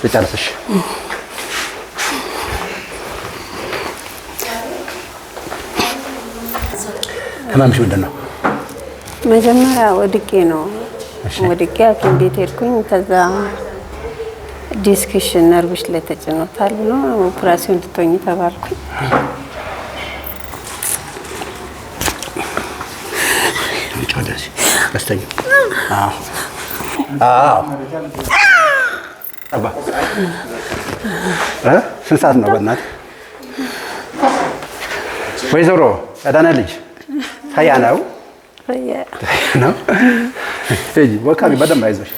ልጨርስሽ። ህመምሽ ምንድን ነው? መጀመሪያ ወድቄ ነው። ወድቄ ሐኪም ቤት ሄድኩኝ። ከዛ ዲስክሽ ነርቭሽ ላይ ተጭኖታል ብሎ ኦፕራሲዮን እንድትሆኚ ተባልኩኝ። ስንት ሰዓት ነው በእናትህ? ወይዘሮ አዳነ ልጅ ታያ ነው ነው ወካቢ በደንብ አይዞሽ።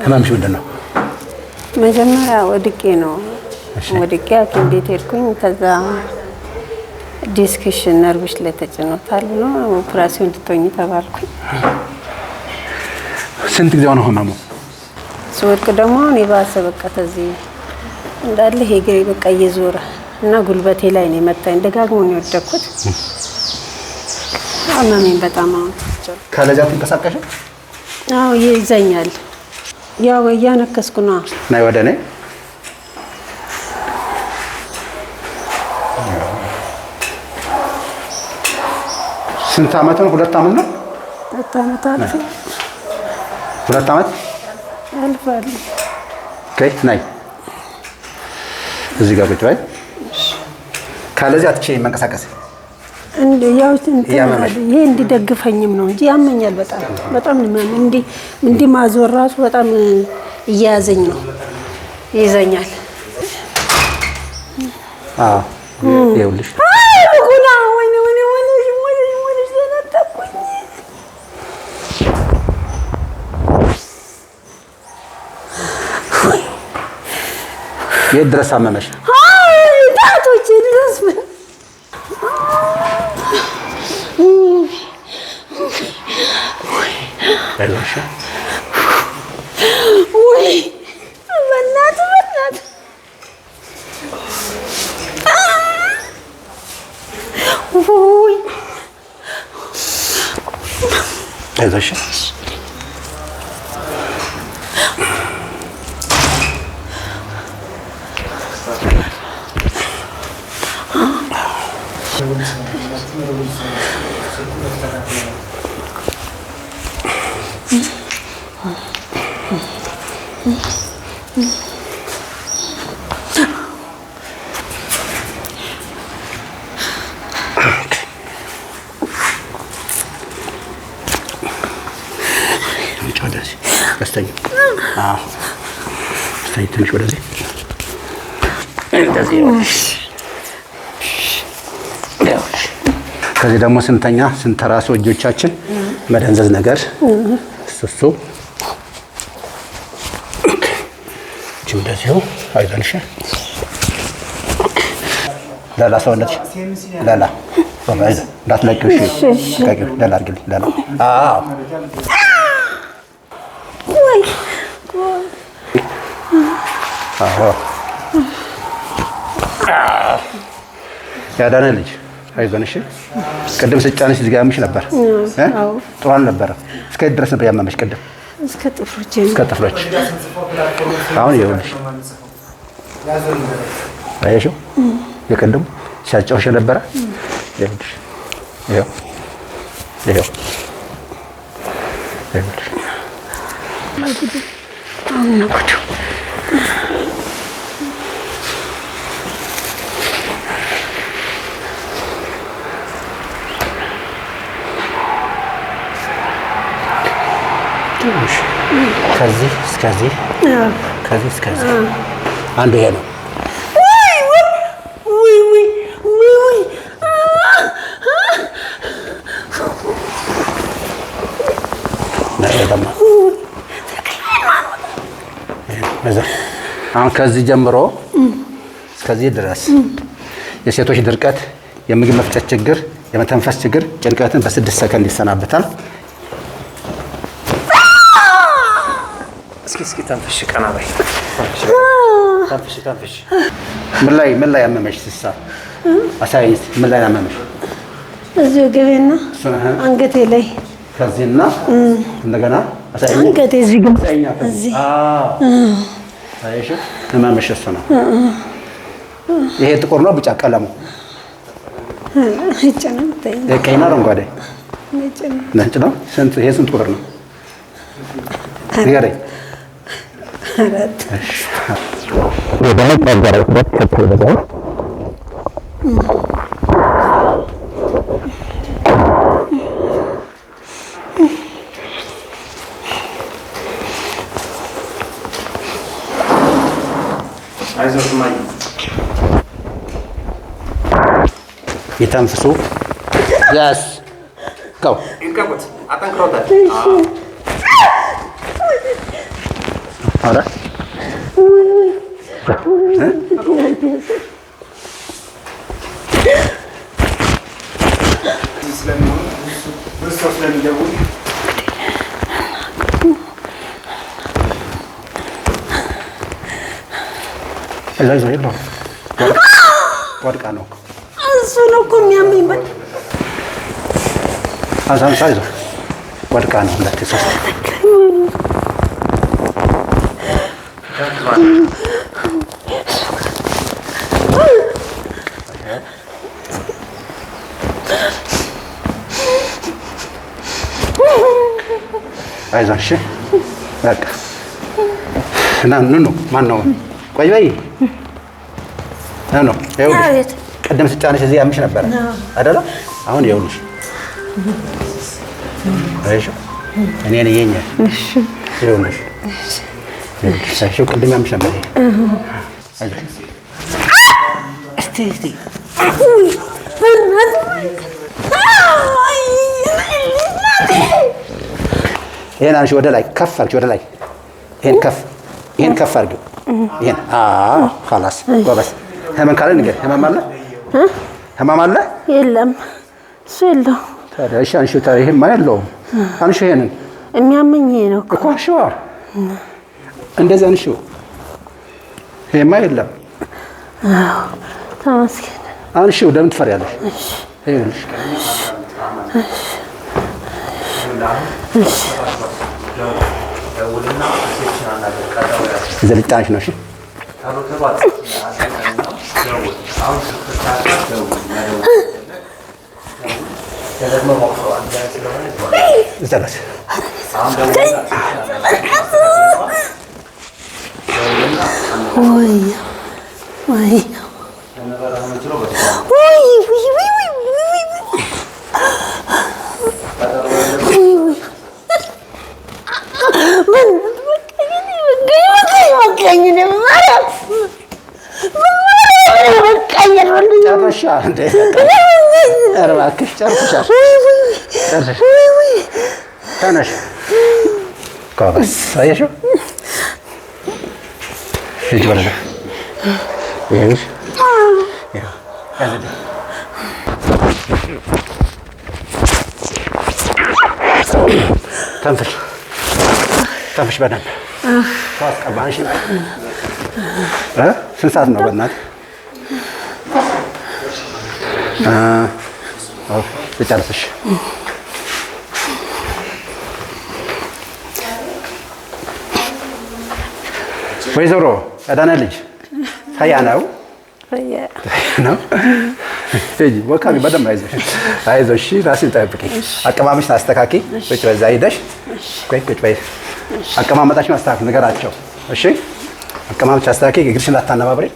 ህመምሽ ምንድን ነው? መጀመሪያ ወድቄ ነው። ወድቄ ሐኪም ቤት ሄድኩኝ። ከዛ ዲስክሽ ነርቭሽ ላይ ተጭኖታል ብሎ ኦፕራሲዮን እንድትሆኚ ተባልኩኝ። ስንት ጊዜ ሆነ ህመሙ? ስወድቅ ደግሞ እኔ ባሰ በቃ ከዚህ እንዳለ እግሬ በቃ እየዞረ እና ጉልበቴ ላይ ነው የመታኝ። ደጋግሞ ነው የወደኩት። አመመኝ በጣም። አሁን ከለዚያ ትንቀሳቀሽ? አዎ ይዘኛል። ያው እያነከስኩ ነው። ናይ ወደ እኔ ስንት ዓመት ነው? 2 ዓመት ነው? 2 ዓመት አልፎ 2 ዓመት አልፏል። ኦኬ ናይ እዚህ ጋር ቁጭ በይ። ካለዚህ አትችይም መንቀሳቀስ። ያው ይሄ እንዲደግፈኝም ነው እንጂ ያመኛል በጣም በጣም እንዲህ ማዞር ራሱ በጣም እያያዘኝ ነው። ይዘኛል። ይኸውልሽ የት ድረስ አመመሽ? ዳቶቼ ድረስ ወይ በእናትህ ወይ አይዞሽ። ትንሽ ወደዚህ ከዚህ ደግሞ ስንተኛ ስንተራሱ እጆቻችን መደንዘዝ ነገር እሱ እንደዚሁ አይዞንሽ። ላላ ሰውነትሽ ላላ እንዳትለቂው። እሺ ላላ አድርጊልኝ። ላላ ያዳነ ልጅ አይዞን። እሺ ቅድም ስጫንሽ እዚህ ጋር ያምሽ ነበር። ጥሩ አልነበረም። እስከ ድረስ ነበር ያመመሽ? ቅድም እስከ ጥፍሮች። አሁን ይኸውልሽ አየሽው? የቅድሙ ሲያጫውሽ ነበረ። ይኸውልሽ ይኸው ይኸውልሽ ከዚህ እስከዚህ ከዚህ እስከዚህ አንዱ ይሄ ነው። አሁን ከዚህ ጀምሮ እስከዚህ ድረስ የሴቶች ድርቀት፣ የምግብ መፍጨት ችግር፣ የመተንፈስ ችግር፣ ጭንቀትን በ6 ሰከንድ ይሰናበታል። እስኪ ተንፍሽ፣ ቀና በይ። ተንፍሽ። ምን ላይ ያመመሽ? ሲሳ አሳይኝ። ምን ላይ ያመመሽ? እዚሁ ገቤና አንገቴ ላይ ከዚህና እንደገና አንገቴ እዚህ ግን እዚህ አይሽ ህመምሽ እሱ ነው። ይሄ ጥቁር ነው ቢጫ ቀለሙ ቀይና አረንጓዴ ነጭ ነው። ይሄ ስንት ቁጥር ነው? ንገረኝ። ይተንፍሱ። ያስ ጋው ይንቀቁት። አጠንክሮታል። አረ ወድቃ ነው እሱ ነው እኮ የሚያመኝ። አይዞህ ወድቃ ነው። ሁለት ሶስት አይዞህ እሺ በቃ እና ኑ ማን ነው? ቆይ በይ ነው ይኸውልሽ፣ ቀደም ስጫነሽ እዚህ ያምሽ ነበር አይደለ? አሁን ይኸውልሽ አይሽ እኔ ነኝ የኛ እሺ ይኸውልሽ እሺ ቅድም ያምሽ ነበር። እስቲ ይሄን አንቺ ወደ ላይ ከፍ አድርጊ፣ ወደ ላይ ይሄን ከፍ አድርጊው። ይሄን خلاص ጎበዝ። ህመም ካለ ንገር። ህመም አለ? ህመም አለ? የለም እሱ የለውም። ታዲያ እሺ አንቺ ታዲያ ይሄማ የለውም። አንቺ ይሄንን የሚያመኝ ይሄ ነው እኮ አንቺ እንደዚህ አንቺ ይሄማ የለም። ተመስገን። አንቺ ለምን ትፈሪያለሽ? እሺ ይኸውልሽ ዘልጣሽ ነው። እሺ ተነሽ ጎበዝ። አየሽው እጅ በለሽ ይሄሽ ተንፍሽ በደንብ ታስቀባንሽ። ስንት ሰዓት ነው በእናትህ? ልጨርስሽ። ወይዘሮ አዳነ ልጅ ታያ ነው ነው ወካሚ በደንብ አይዞሽ። እሺ ራስሽን ጠብቂ። አቀማመጥሽን አስተካኪ። ቁጭ በዛ ሄደሽ ቁጭ በይ። አቀማመጣችሽን አስተካክል፣ ንገራቸው። እሺ አቀማመጥሽን አስተካኪ። እግርሽን አታነባብሪ።